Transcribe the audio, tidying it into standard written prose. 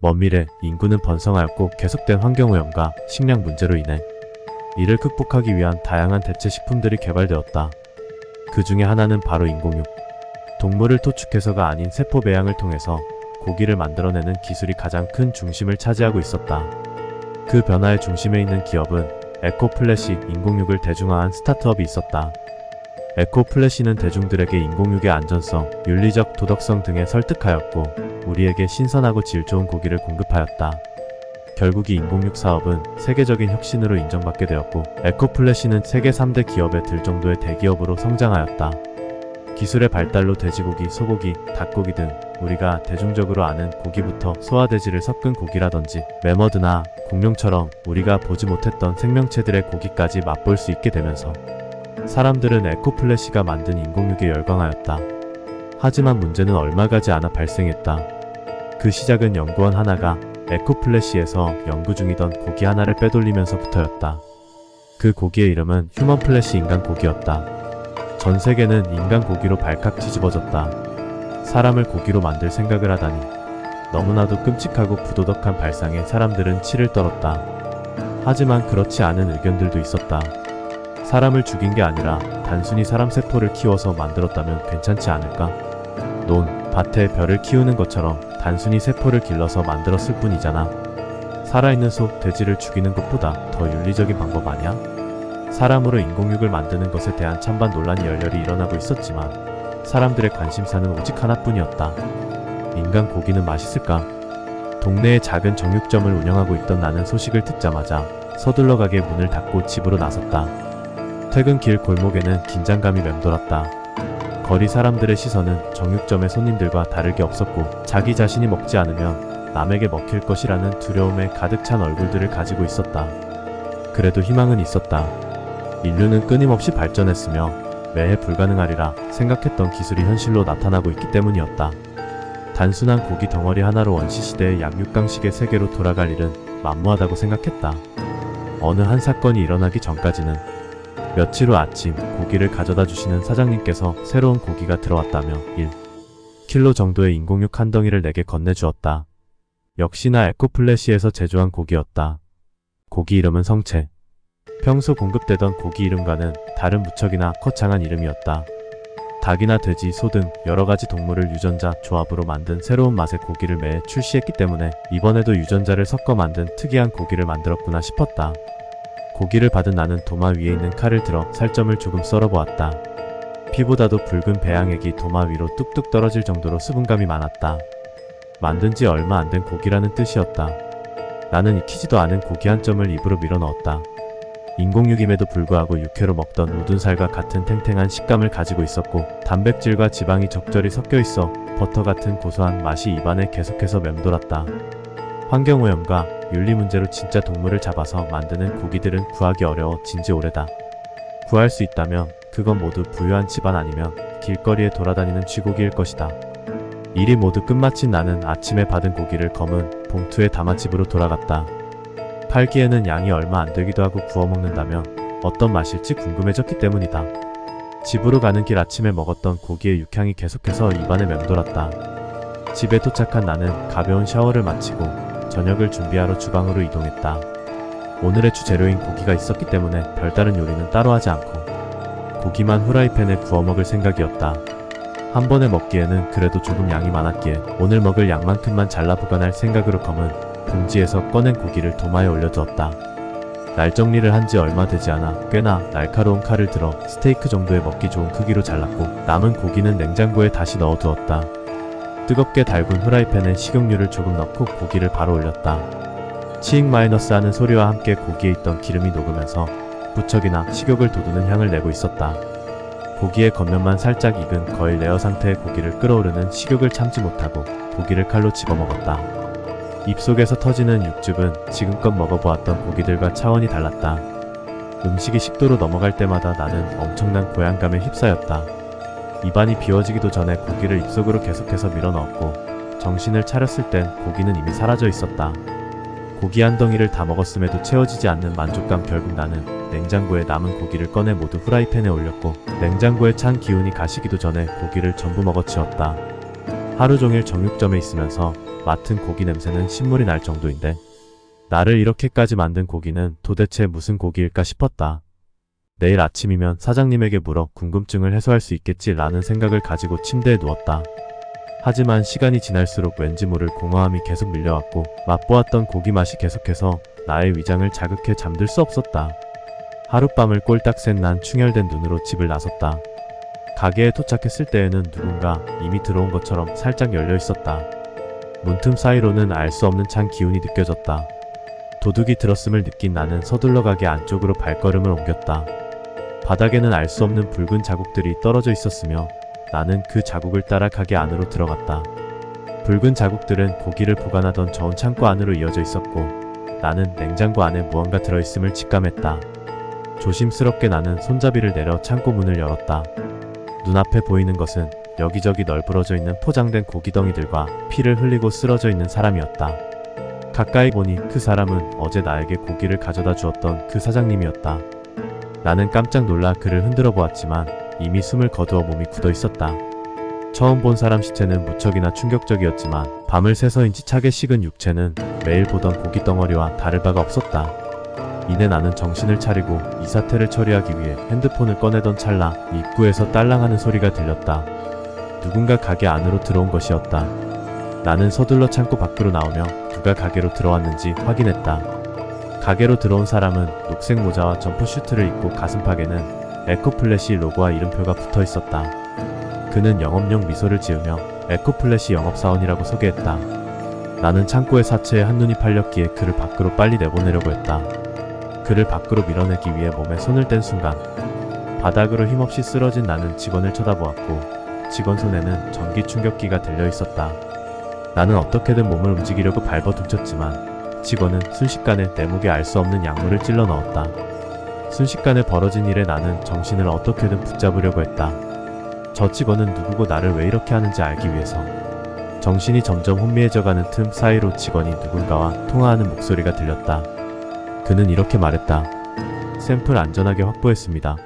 먼 미래 인구는 번성하였고 계속된 환경오염과 식량 문제로 인해 이를 극복하기 위한 다양한 대체 식품들이 개발되었다. 그 중에 하나는 바로 인공육. 동물을 토축해서가 아닌 세포 배양을 통해서 고기를 만들어내는 기술이 가장 큰 중심을 차지하고 있었다. 그 변화의 중심에 있는 기업은 에코플래시 인공육을 대중화한 스타트업이 있었다. 에코플래시는 대중들에게 인공육의 안전성, 윤리적 도덕성 등에 설득하였고 우리에게 신선하고 질 좋은 고기를 공급하였다. 결국 이 인공육 사업은 세계적인 혁신으로 인정받게 되었고 에코플래시는 세계 3대 기업에 들 정도의 대기업으로 성장하였다. 기술의 발달로 돼지고기, 소고기, 닭고기 등 우리가 대중적으로 아는 고기부터 소화돼지를 섞은 고기라든지 매머드나 공룡처럼 우리가 보지 못했던 생명체들의 고기까지 맛볼 수 있게 되면서 사람들은 에코플래시가 만든 인공육에 열광하였다. 하지만 문제는 얼마 가지 않아 발생했다. 그 시작은 연구원 하나가 에코플래시에서 연구 중이던 고기 하나를 빼돌리면서부터였다. 그 고기의 이름은 휴먼플래시 인간고기였다. 전 세계는 인간고기로 발칵 뒤집어졌다. 사람을 고기로 만들 생각을 하다니. 너무나도 끔찍하고 부도덕한 발상에 사람들은 치를 떨었다. 하지만 그렇지 않은 의견들도 있었다. 사람을 죽인 게 아니라 단순히 사람 세포를 키워서 만들었다면 괜찮지 않을까? 논, 밭에 벼를 키우는 것처럼 단순히 세포를 길러서 만들었을 뿐이잖아. 살아있는 소, 돼지를 죽이는 것보다 더 윤리적인 방법 아니야? 사람으로 인공육을 만드는 것에 대한 찬반 논란이 열렬히 일어나고 있었지만 사람들의 관심사는 오직 하나뿐이었다. 인간 고기는 맛있을까? 동네의 작은 정육점을 운영하고 있던 나는 소식을 듣자마자 서둘러 가게 문을 닫고 집으로 나섰다. 퇴근길 골목에는 긴장감이 맴돌았다. 거리 사람들의 시선은 정육점의 손님들과 다를 게 없었고 자기 자신이 먹지 않으면 남에게 먹힐 것이라는 두려움에 가득 찬 얼굴들을 가지고 있었다. 그래도 희망은 있었다. 인류는 끊임없이 발전했으며 매해 불가능하리라 생각했던 기술이 현실로 나타나고 있기 때문이었다. 단순한 고기 덩어리 하나로 원시시대의 약육강식의 세계로 돌아갈 일은 만무하다고 생각했다. 어느 한 사건이 일어나기 전까지는 며칠 후 아침 고기를 가져다 주시는 사장님께서 새로운 고기가 들어왔다며 1kg 정도의 인공육 한 덩이를 내게 건네주었다. 역시나 에코플래시에서 제조한 고기였다. 고기 이름은 성체. 평소 공급되던 고기 이름과는 다른 무척이나 거창한 이름이었다. 닭이나 돼지, 소 등 여러가지 동물을 유전자 조합으로 만든 새로운 맛의 고기를 매해 출시했기 때문에 이번에도 유전자를 섞어 만든 특이한 고기를 만들었구나 싶었다. 고기를 받은 나는 도마 위에 있는 칼을 들어 살점을 조금 썰어보았다. 피보다도 붉은 배양액이 도마 위로 뚝뚝 떨어질 정도로 수분감이 많았다. 만든 지 얼마 안 된 고기라는 뜻이었다. 나는 익히지도 않은 고기 한 점을 입으로 밀어 넣었다. 인공육임에도 불구하고 육회로 먹던 우둔살과 같은 탱탱한 식감을 가지고 있었고 단백질과 지방이 적절히 섞여 있어 버터 같은 고소한 맛이 입안에 계속해서 맴돌았다. 환경오염과 윤리 문제로 진짜 동물을 잡아서 만드는 고기들은 구하기 어려워진 지 오래다. 구할 수 있다면 그건 모두 부유한 집안 아니면 길거리에 돌아다니는 쥐고기일 것이다. 일이 모두 끝마친 나는 아침에 받은 고기를 검은 봉투에 담아 집으로 돌아갔다. 팔기에는 양이 얼마 안 되기도 하고 구워 먹는다면 어떤 맛일지 궁금해졌기 때문이다. 집으로 가는 길 아침에 먹었던 고기의 육향이 계속해서 입안에 맴돌았다. 집에 도착한 나는 가벼운 샤워를 마치고 저녁을 준비하러 주방으로 이동했다. 오늘의 주재료인 고기가 있었기 때문에 별다른 요리는 따로 하지 않고 고기만 후라이팬에 구워 먹을 생각이었다. 한 번에 먹기에는 그래도 조금 양이 많았기에 오늘 먹을 양만큼만 잘라 보관할 생각으로 검은 봉지에서 꺼낸 고기를 도마에 올려두었다. 날 정리를 한 지 얼마 되지 않아 꽤나 날카로운 칼을 들어 스테이크 정도의 먹기 좋은 크기로 잘랐고 남은 고기는 냉장고에 다시 넣어두었다. 뜨겁게 달군 후라이팬에 식용유를 조금 넣고 고기를 바로 올렸다. 치익 마이너스 하는 소리와 함께 고기에 있던 기름이 녹으면서 무척이나 식욕을 돋우는 향을 내고 있었다. 고기의 겉면만 살짝 익은 거의 레어 상태의 고기를 끓어오르는 식욕을 참지 못하고 고기를 칼로 집어먹었다. 입속에서 터지는 육즙은 지금껏 먹어보았던 고기들과 차원이 달랐다. 음식이 식도로 넘어갈 때마다 나는 엄청난 고향감에 휩싸였다. 입안이 비워지기도 전에 고기를 입속으로 계속해서 밀어넣었고 정신을 차렸을 땐 고기는 이미 사라져 있었다. 고기 한 덩이를 다 먹었음에도 채워지지 않는 만족감. 결국 나는 냉장고에 남은 고기를 꺼내 모두 후라이팬에 올렸고 냉장고에 찬 기운이 가시기도 전에 고기를 전부 먹어치웠다. 하루 종일 정육점에 있으면서 맡은 고기 냄새는 신물이 날 정도인데 나를 이렇게까지 만든 고기는 도대체 무슨 고기일까 싶었다. 내일 아침이면 사장님에게 물어 궁금증을 해소할 수 있겠지라는 생각을 가지고 침대에 누웠다. 하지만 시간이 지날수록 왠지 모를 공허함이 계속 밀려왔고 맛보았던 고기 맛이 계속해서 나의 위장을 자극해 잠들 수 없었다. 하룻밤을 꼴딱 샌 난 충혈된 눈으로 집을 나섰다. 가게에 도착했을 때에는 누군가 이미 들어온 것처럼 살짝 열려 있었다. 문틈 사이로는 알 수 없는 찬 기운이 느껴졌다. 도둑이 들었음을 느낀 나는 서둘러 가게 안쪽으로 발걸음을 옮겼다. 바닥에는 알 수 없는 붉은 자국들이 떨어져 있었으며 나는 그 자국을 따라 가게 안으로 들어갔다. 붉은 자국들은 고기를 보관하던 저온 창고 안으로 이어져 있었고 나는 냉장고 안에 무언가 들어있음을 직감했다. 조심스럽게 나는 손잡이를 내려 창고 문을 열었다. 눈앞에 보이는 것은 여기저기 널브러져 있는 포장된 고기덩이들과 피를 흘리고 쓰러져 있는 사람이었다. 가까이 보니 그 사람은 어제 나에게 고기를 가져다 주었던 그 사장님이었다. 나는 깜짝 놀라 그를 흔들어 보았지만 이미 숨을 거두어 몸이 굳어 있었다. 처음 본 사람 시체는 무척이나 충격적이었지만 밤을 새서인지 차게 식은 육체는 매일 보던 고기 덩어리와 다를 바가 없었다. 이내 나는 정신을 차리고 이 사태를 처리하기 위해 핸드폰을 꺼내던 찰나 입구에서 딸랑하는 소리가 들렸다. 누군가 가게 안으로 들어온 것이었다. 나는 서둘러 창고 밖으로 나오며 누가 가게로 들어왔는지 확인했다. 가게로 들어온 사람은 녹색 모자와 점프슈트를 입고 가슴팍에는 에코플래시 로고와 이름표가 붙어 있었다. 그는 영업용 미소를 지으며 에코플래시 영업사원이라고 소개했다. 나는 창고의 사체에 한눈이 팔렸기에 그를 밖으로 빨리 내보내려고 했다. 그를 밖으로 밀어내기 위해 몸에 손을 댄 순간 바닥으로 힘없이 쓰러진 나는 직원을 쳐다보았고 직원 손에는 전기 충격기가 들려 있었다. 나는 어떻게든 몸을 움직이려고 발버둥쳤지만 직원은 순식간에 내 목에 알 수 없는 약물을 찔러 넣었다. 순식간에 벌어진 일에 나는 정신을 어떻게든 붙잡으려고 했다. 저 직원은 누구고 나를 왜 이렇게 하는지 알기 위해서. 정신이 점점 혼미해져가는 틈 사이로 직원이 누군가와 통화하는 목소리가 들렸다. 그는 이렇게 말했다. 샘플 안전하게 확보했습니다.